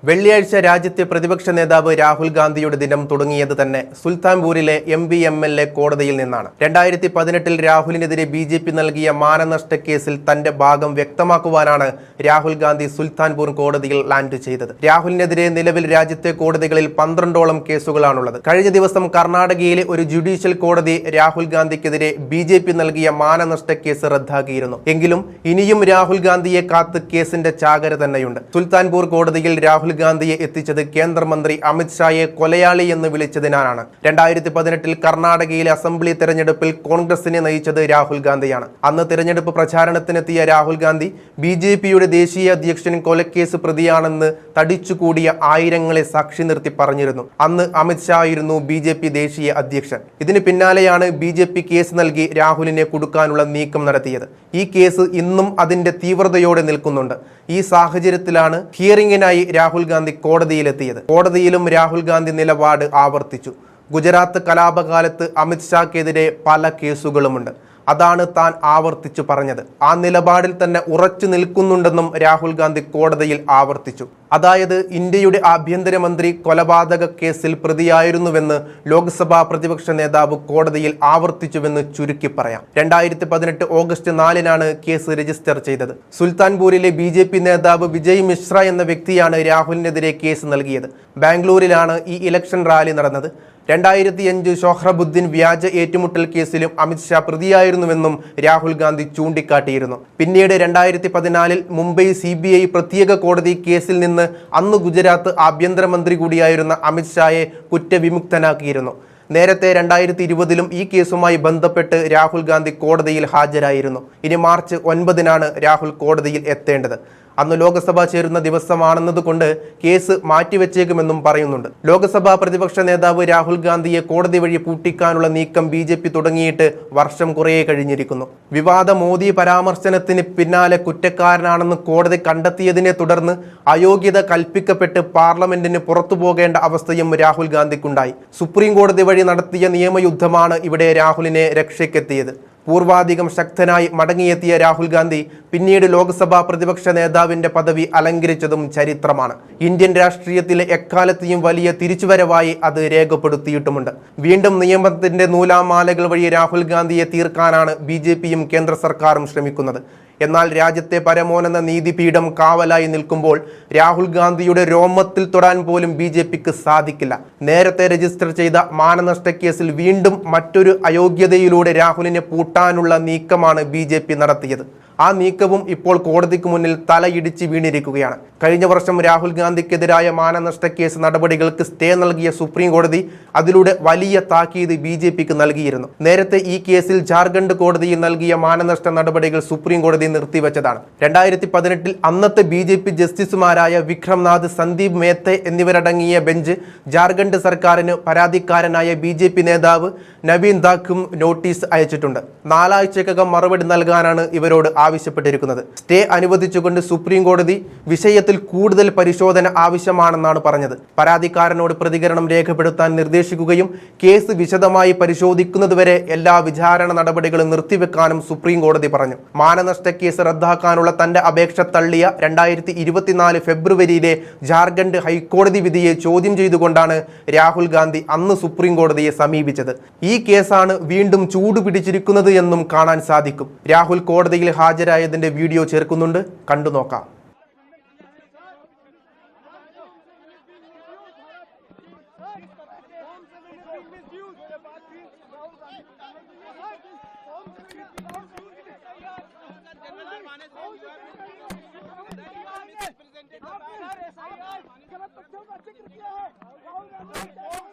വെള്ളിയാഴ്ച രാജ്യത്തെ പ്രതിപക്ഷ നേതാവ് രാഹുൽ ഗാന്ധിയുടെ ദിനം തുടങ്ങിയത് തന്നെ സുൽത്താൻപൂരിലെ MLA കോടതിയിൽ നിന്നാണ്. 2018 രാഹുലിനെതിരെ BJP നൽകിയ മാനനഷ്ട കേസിൽ തന്റെ ഭാഗം വ്യക്തമാക്കുവാനാണ് രാഹുൽ ഗാന്ധി സുൽത്താൻപൂർ കോടതിയിൽ ലാൻഡ് ചെയ്തത്. രാഹുലിനെതിരെ നിലവിൽ രാജ്യത്തെ കോടതികളിൽ 12ഓളം കേസുകളാണുള്ളത്. കഴിഞ്ഞ ദിവസം കർണാടകയിലെ ഒരു ജുഡീഷ്യൽ കോടതി രാഹുൽ ഗാന്ധിക്കെതിരെ BJP നൽകിയ മാനനഷ്ട കേസ് റദ്ദാക്കിയിരുന്നു. എങ്കിലും ഇനിയും രാഹുൽ ഗാന്ധിയെ കാത്ത് കേസിന്റെ ചാകര തന്നെയുണ്ട്. സുൽത്താൻപൂർ കോടതിയിൽ രാഹുൽ ഗാന്ധിയെ എത്തിച്ചത് കേന്ദ്രമന്ത്രി അമിത് ഷായെ കൊലയാളി എന്ന് വിളിച്ചതിനാലാണ്. 2018 കർണാടകയിലെ അസംബ്ലി തെരഞ്ഞെടുപ്പിൽ കോൺഗ്രസിനെ നയിച്ചത് രാഹുൽ ഗാന്ധിയാണ്. അന്ന് തെരഞ്ഞെടുപ്പ് പ്രചാരണത്തിനെത്തിയ രാഹുൽ ഗാന്ധി BJPയുടെ ദേശീയ അധ്യക്ഷൻ കൊലക്കേസ് പ്രതിയാണെന്ന് തടിച്ചുകൂടിയ ആയിരങ്ങളെ സാക്ഷി നിർത്തി പറഞ്ഞിരുന്നു. അന്ന് അമിത് ഷാ ആയിരുന്നു BJP ദേശീയ അധ്യക്ഷൻ. ഇതിന് പിന്നാലെയാണ് BJP കേസ് നൽകി രാഹുലിനെ കുടുക്കാനുള്ള നീക്കം നടത്തിയത്. ഈ കേസ് ഇന്നും അതിന്റെ തീവ്രതയോടെ നിൽക്കുന്നുണ്ട്. ഈ സാഹചര്യത്തിലാണ് ഹിയറിംഗിനായി രാഹുൽ ഗാന്ധി കോടതിയിലെത്തിയത്. കോടതിയിലും രാഹുൽ ഗാന്ധി നിലപാട് ആവർത്തിച്ചു. ഗുജറാത്ത് കലാപകാലത്ത് അമിത് ഷാക്കെതിരെ പല കേസുകളുമുണ്ട്. അതാണ് താൻ ആവർത്തിച്ചു പറഞ്ഞത്. ആ നിലപാടിൽ തന്നെ ഉറച്ചു നിൽക്കുന്നുണ്ടെന്നും രാഹുൽ ഗാന്ധി കോടതിയിൽ ആവർത്തിച്ചു. അതായത് ഇന്ത്യയുടെ ആഭ്യന്തരമന്ത്രി കൊലപാതക കേസിൽ പ്രതിയായിരുന്നുവെന്ന് ലോക്സഭാ പ്രതിപക്ഷ നേതാവ് കോടതിയിൽ ആവർത്തിച്ചുവെന്ന് ചുരുക്കി പറയാം. 2018 ഓഗസ്റ്റ് 4-നാണ് കേസ് രജിസ്റ്റർ ചെയ്തത്. സുൽത്താൻപൂരിലെ BJP നേതാവ് വിജയ് മിശ്ര എന്ന വ്യക്തിയാണ് രാഹുലിനെതിരെ കേസ് നൽകിയത്. ബാംഗ്ലൂരിലാണ് ഈ ഇലക്ഷൻ റാലി നടന്നത്. 2005 ഷോഹ്റബുദ്ദീൻ വ്യാജ ഏറ്റുമുട്ടൽ കേസിലും അമിത് ഷാ പ്രതിയായിരുന്നുവെന്നും രാഹുൽ ഗാന്ധി ചൂണ്ടിക്കാട്ടിയിരുന്നു. പിന്നീട് 2014 മുംബൈ CBI പ്രത്യേക കോടതി കേസിൽ നിന്ന് അന്ന് ഗുജറാത്ത് ആഭ്യന്തരമന്ത്രി കൂടിയായിരുന്ന അമിത് ഷായെ കുറ്റവിമുക്തനാക്കിയിരുന്നു. നേരത്തെ 2020 ഈ കേസുമായി ബന്ധപ്പെട്ട് രാഹുൽ ഗാന്ധി കോടതിയിൽ ഹാജരായിരുന്നു. ഇനി മാർച്ച് 9-നാണ് രാഹുൽ കോടതിയിൽ എത്തേണ്ടത്. അന്ന് ലോക്സഭ ചേരുന്ന ദിവസമാണെന്നതുകൊണ്ട് കേസ് മാറ്റിവെച്ചേക്കുമെന്നും പറയുന്നുണ്ട്. ലോക്സഭാ പ്രതിപക്ഷ നേതാവ് രാഹുൽ ഗാന്ധിയെ കോടതി വഴി പൂട്ടിക്കാനുള്ള നീക്കം BJP തുടങ്ങിയിട്ട് വർഷം കുറേ കഴിഞ്ഞിരിക്കുന്നു. വിവാദ മോദി പരാമർശനത്തിന് പിന്നാലെ കുറ്റക്കാരനാണെന്ന് കോടതി കണ്ടെത്തിയതിനെ തുടർന്ന് അയോഗ്യത കൽപ്പിക്കപ്പെട്ട് പാർലമെന്റിന് പുറത്തു പോകേണ്ട അവസ്ഥയും രാഹുൽ ഗാന്ധിക്കുണ്ടായി. സുപ്രീം കോടതി വഴി നടത്തിയ നിയമയുദ്ധമാണ് ഇവിടെ രാഹുലിനെ രക്ഷയ്ക്കെത്തിയത്. പൂർവാധികം ശക്തനായി മടങ്ങിയെത്തിയ രാഹുൽ ഗാന്ധി പിന്നീട് ലോക്സഭാ പ്രതിപക്ഷ നേതാവിന്റെ പദവി അലങ്കരിച്ചതും ചരിത്രമാണ്. ഇന്ത്യൻ രാഷ്ട്രീയത്തിലെ എക്കാലത്തെയും വലിയ തിരിച്ചുവരവായി അത് രേഖപ്പെടുത്തിയിട്ടുമുണ്ട്. വീണ്ടും നിയമത്തിന്റെ നൂലാമാലകൾ വഴി രാഹുൽ ഗാന്ധിയെ തീർക്കാനാണ് BJPയും കേന്ദ്ര സർക്കാരും ശ്രമിക്കുന്നത്. എന്നാൽ രാജ്യത്തെ പരമോന്നത നീതിപീഠം കാവലായി നിൽക്കുമ്പോൾ രാഹുൽ ഗാന്ധിയുടെ രോമത്തിൽ തൊടാൻ പോലും BJPക്ക് സാധിക്കില്ല. നേരത്തെ രജിസ്റ്റർ ചെയ്ത മാനനഷ്ട കേസിൽ വീണ്ടും മറ്റൊരു അയോഗ്യതയിലൂടെ രാഹുലിനെ പൂട്ടാനുള്ള നീക്കമാണ് BJP നടത്തിയത്. ആ നീക്കവും ഇപ്പോൾ കോടതിക്ക് മുന്നിൽ തലയിടിച്ച് വീണിരിക്കുകയാണ്. കഴിഞ്ഞ വർഷം രാഹുൽ ഗാന്ധിക്കെതിരായ മാനനഷ്ട കേസ് നടപടികൾക്ക് സ്റ്റേ നൽകിയ സുപ്രീം കോടതി അതിലൂടെ വലിയ താക്കീത് BJPക്ക് നൽകിയിരുന്നു. നേരത്തെ ഈ കേസിൽ ജാർഖണ്ഡ് കോടതിയിൽ നൽകിയ മാനനഷ്ട നടപടികൾ സുപ്രീം കോടതി നിർത്തിവെച്ചതാണ്. 2018 അന്നത്തെ BJP ജസ്റ്റിസുമാരായ വിക്രംനാഥ്, സന്ദീപ് മേത്തെ എന്നിവരടങ്ങിയ ബെഞ്ച് ജാർഖണ്ഡ് സർക്കാരിന് പരാതിക്കാരനായ BJP നേതാവ് നവീൻ ദാഖും നോട്ടീസ് അയച്ചിട്ടുണ്ട്. 4 ആഴ്ചക്കകം മറുപടി നൽകാനാണ് ഇവരോട് ആവശ്യപ്പെട്ടിരിക്കുന്നത്. സ്റ്റേ അനുവദിച്ചുകൊണ്ട് സുപ്രീം കോടതി വിഷയത്തിൽ കൂടുതൽ പരിശോധന ആവശ്യമാണെന്നാണ് പറഞ്ഞത്. പരാതിക്കാരനോട് പ്രതികരണം രേഖപ്പെടുത്താൻ നിർദ്ദേശിക്കുകയും കേസ് വിശദമായി പരിശോധിക്കുന്നതുവരെ എല്ലാ വിചാരണ നടപടികളും നിർത്തിവെക്കാനും സുപ്രീം കോടതി പറഞ്ഞു. മാനനഷ്ട കേസ് റദ്ദാക്കാനുള്ള തന്റെ അപേക്ഷ തള്ളിയ 2024 ഫെബ്രുവരിയിലെ ജാർഖണ്ഡ് ഹൈക്കോടതി വിധിയെ ചോദ്യം ചെയ്തുകൊണ്ടാണ് രാഹുൽ ഗാന്ധി അന്ന് സുപ്രീം കോടതിയെ സമീപിച്ചത്. ഈ കേസാണ് വീണ്ടും ചൂടുപിടിച്ചിരിക്കുന്നത് എന്നും കാണാൻ സാധിക്കും. രാഹുൽ കോടതിയിൽ ഹാജരായതിന്റെ വീഡിയോ ചേർക്കുന്നുണ്ട്, കണ്ടു നോക്കാം. गलत तथ्यों का जिक्र किया है।